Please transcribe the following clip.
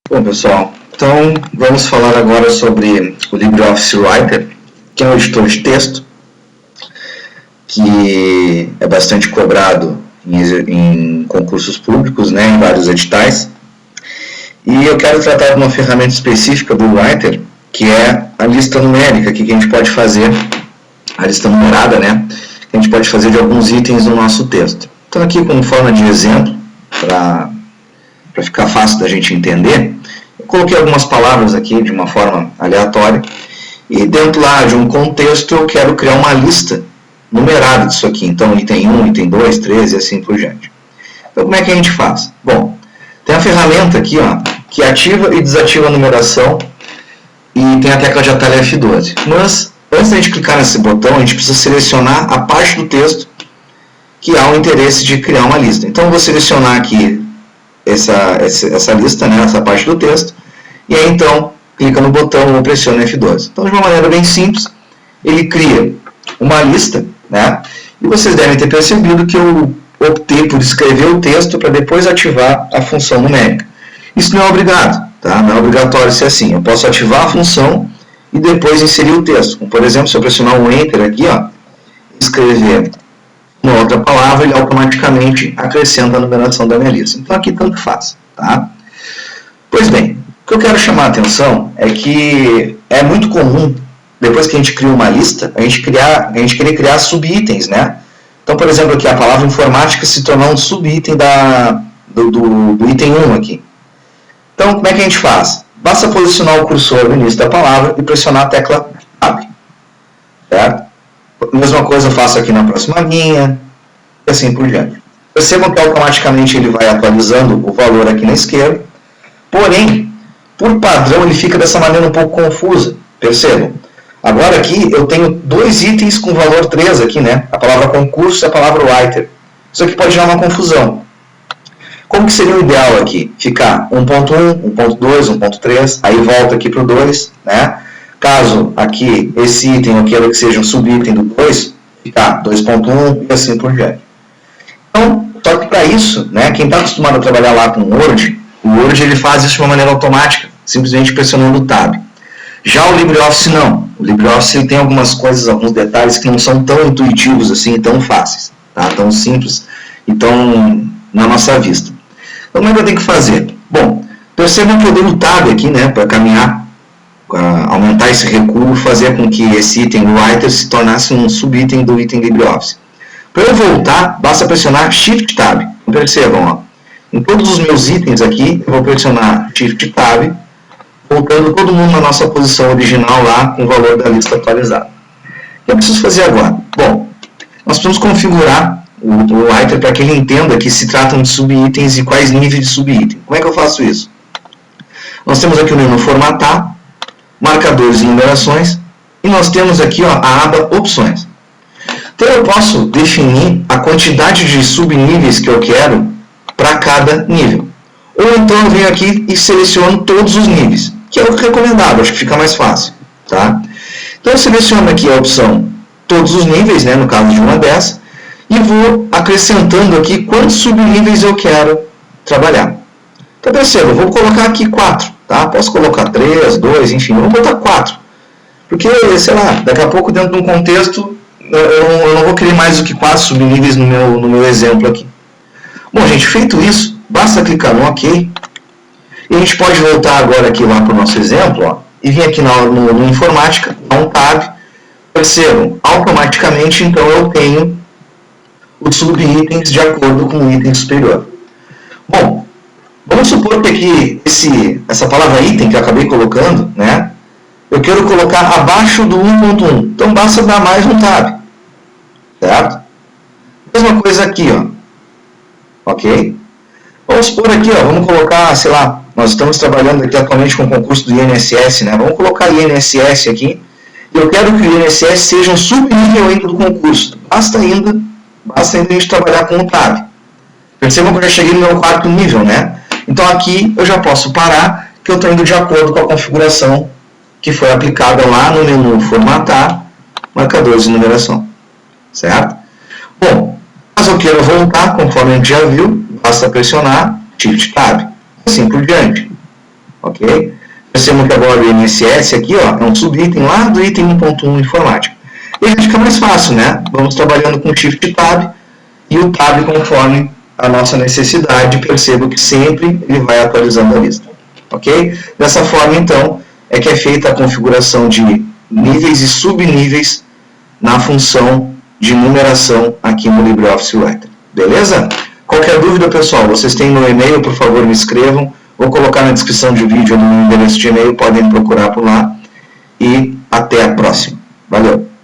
Bom, pessoal, então vamos falar agora sobre o LibreOffice Writer, que é um editor de texto que é bastante cobrado em concursos públicos, né, em vários editais. E eu quero tratar de uma ferramenta específica do Writer, que é a lista numérica, que a gente pode fazer, a lista numerada, né, que a gente pode fazer de alguns itens no nosso texto. Então aqui, como forma de exemplo, para ficar fácil da gente entender, eu coloquei algumas palavras aqui de uma forma aleatória, e dentro lá de um contexto eu quero criar uma lista numerada disso aqui. Então, item 1, item 2, 3 e assim por diante. Então, como é que a gente faz? Bom, tem a ferramenta aqui, ó, que ativa e desativa a numeração, e tem a tecla de atalho F12. Mas, antes da gente clicar nesse botão, a gente precisa selecionar a parte do texto que há o interesse de criar uma lista. Então, eu vou selecionar aqui essa lista, né, essa parte do texto, e aí então clica no botão ou pressiona F12. Então, de uma maneira bem simples, ele cria uma lista, né, e vocês devem ter percebido que eu optei por escrever o texto para depois ativar a função numérica. Isso não é obrigado, tá? Não é obrigatório ser assim. Eu posso ativar a função e depois inserir o texto. Como, por exemplo, se eu pressionar um Enter aqui, ó, escrever uma outra palavra, ele automaticamente acrescenta a numeração da minha lista. Então aqui tanto faz, tá? Pois bem, o que eu quero chamar a atenção é que é muito comum, depois que a gente cria uma lista, a gente querer criar subitens, né? Então, por exemplo, aqui a palavra informática se tornar um subitem do item 1 aqui. Então, como é que a gente faz? Basta posicionar o cursor no início da palavra e pressionar a tecla Tab, certo? A mesma coisa eu faço aqui na próxima linha, e assim por diante. Percebam que automaticamente ele vai atualizando o valor aqui na esquerda, porém, por padrão, ele fica dessa maneira um pouco confusa. Percebam? Agora aqui eu tenho dois itens com valor 3 aqui, né? A palavra concurso e a palavra writer. Isso aqui pode gerar uma confusão. Como que seria o ideal aqui? Ficar 1.1, 1.2, 1.3, aí volta aqui para o 2, né? Caso aqui esse item eu queira que seja um subitem do 2, ficar 2.1 e assim por diante. Então, só que para isso, né, quem está acostumado a trabalhar lá com o Word ele faz isso de uma maneira automática, simplesmente pressionando o Tab. Já o LibreOffice não. O LibreOffice ele tem algumas coisas, alguns detalhes que não são tão intuitivos assim, tão fáceis, tá? Tão simples e tão na nossa vista. Então, como é que eu tenho que fazer? Bom, percebam que eu dei um Tab aqui, né, para caminhar, aumentar esse recuo, fazer com que esse item Writer se tornasse um subitem do item LibreOffice. Para eu voltar, basta pressionar Shift Tab. Percebam, ó, em todos os meus itens aqui, eu vou pressionar Shift Tab, voltando todo mundo na nossa posição original lá, com o valor da lista atualizado. O que eu preciso fazer agora? Bom, nós precisamos configurar o Writer para que ele entenda que se tratam de subitens e quais níveis de subitem. Como é que eu faço isso? Nós temos aqui o menu Formatar, Marcadores e Numerações, e nós temos aqui, ó, a aba Opções. Então eu posso definir a quantidade de subníveis que eu quero para cada nível. Ou então eu venho aqui e seleciono todos os níveis, que é o recomendado, acho que fica mais fácil, tá? Então eu seleciono aqui a opção todos os níveis, né, no caso de uma dessas, e vou acrescentando aqui quantos subníveis eu quero trabalhar. Então perceba, eu vou colocar aqui 4, tá? Posso colocar 3, 2, enfim, vou botar 4. Porque, sei lá, daqui a pouco dentro de um contexto eu não vou querer mais do que 4 subníveis no meu exemplo aqui. Bom, gente, feito isso, basta clicar no OK, e a gente pode voltar agora aqui lá para o nosso exemplo, ó, e vir aqui no Informática, dar um Tab, percebam, automaticamente então eu tenho os subitens de acordo com o item superior. Bom, vamos supor que aqui essa palavra item que eu acabei colocando, né, eu quero colocar abaixo do 1.1, então basta dar mais um Tab, certo? Mesma coisa aqui, ó, ok? Vamos supor aqui, ó, vamos colocar, sei lá, nós estamos trabalhando aqui atualmente com o concurso do INSS, né? Vamos colocar INSS aqui, e eu quero que o INSS seja um subnível ainda do concurso. Basta ainda a gente trabalhar com o Tab. Percebam que eu já cheguei no meu quarto nível, né? Então aqui eu já posso parar, que eu estou indo de acordo com a configuração que foi aplicada lá no menu Formatar, Marcadores e Numeração, certo? Bom, caso eu queira voltar, conforme a gente já viu, basta pressionar Shift Tab, assim por diante, ok? Percebam que agora o INSS aqui, ó, é um subitem lá do item 1.1 informática. E aí fica mais fácil, né? Vamos trabalhando com o Shift Tab e o Tab conforme a nossa necessidade. Percebo que sempre ele vai atualizando a lista, ok? Dessa forma, então, é que é feita a configuração de níveis e subníveis na função de numeração aqui no LibreOffice Writer. Beleza? Qualquer dúvida, pessoal, vocês têm meu e-mail, por favor, me escrevam. Vou colocar na descrição de vídeo no meu endereço de e-mail, podem procurar por lá. E até a próxima. Valeu!